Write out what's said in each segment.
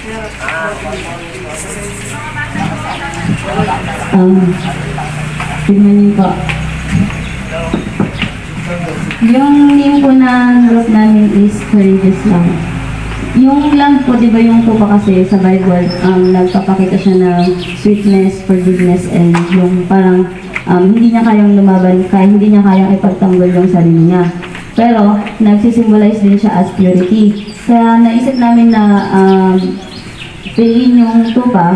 Tignan niyo po. Yung name po ng group namin is Courageous Lang. Yung lang po, di ba yung tupa kasi sa Bible, nagpapakita siya ng sweetness, forgiveness, and yung parang hindi niya kayang lumaban, hindi niya kayang ipagtanggol yung sarili niya. Pero, nagsisimbolize din siya as purity. Kaya naisip namin na piliin yung tupa,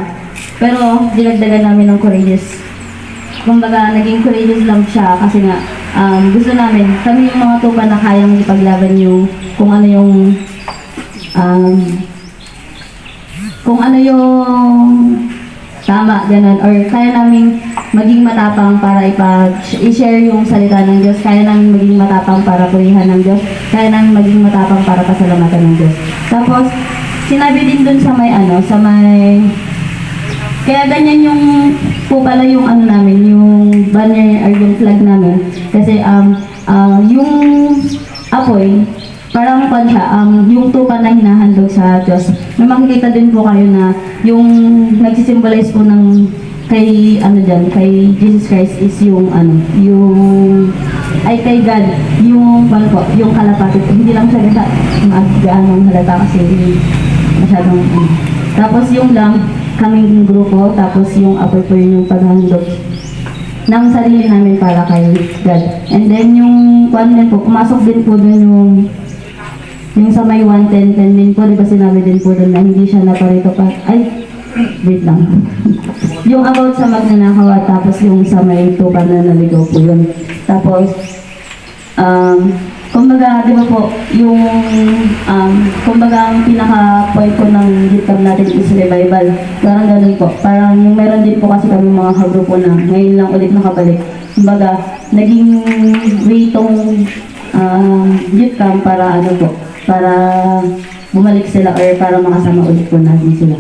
pero dinagdagan namin ng courageous. Kumbaga, naging courageous lang siya kasi nga, gusto namin, kami yung mga tupa na kayang ipaglaban yung kung ano yung tama, ganun, or kaya namin maging matapang para i-share yung salita ng Diyos, kaya namin maging matapang para purihan ng Diyos, kaya namin maging matapang para pasalamatan ng Diyos. Tapos, sinabi din dun sa may kaya ganyan yung po pala yung namin, yung banner or yung flag namin, kasi yung apoy, parang yung tupa na hinahandog sa Diyos. May makikita din po kayo na yung nagsisimbolize po ng kay kay Jesus Christ is yung kay God, yung yung kalapati. Hindi lang siya gaanong halata kasi masyadong Tapos yung lang, kaming grupo, tapos yung apoy po yung paghandog ng sarili namin para kay God. And then yung po, pumasok din po dun yung sa may 110 din po, di ba sinabi din po doon na hindi siya naparito pa, wait lang. Yung about sa magnanakaw, tapos yung sa may tupa na naligaw po yun. Tapos, kumbaga, di ba po, yung, kumbaga, ang pinaka-point po ng gitcam natin is revival. Parang ganun po. Parang yung meron din po kasi kami mga kagrupo na ngayon lang ulit nakabalik. Kumbaga, naging way tong gitcam para para bumalik sila or para makasama ulit po natin sila.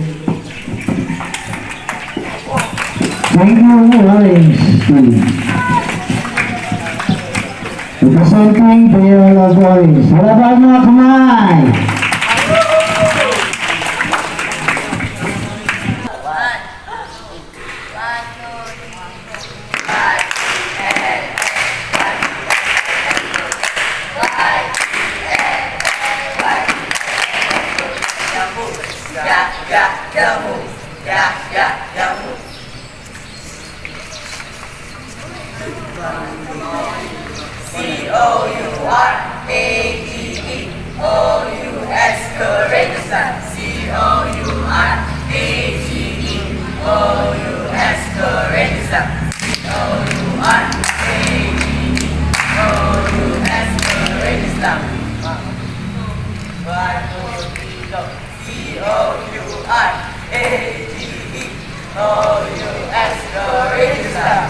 Thank you, Lawrence. At the same time, tayo na boys. Halaban mga kamay! C-O-U-R-A-G-E-O-U-S, courageous son. C-O-U-R-A-G-E-O-U-S, courageous son. C-O-U-R-A-G-E-O-U-S, courageous son. 1, 2, 3, go. C-O-U-R-A-G-E-O-U-S, courageous son.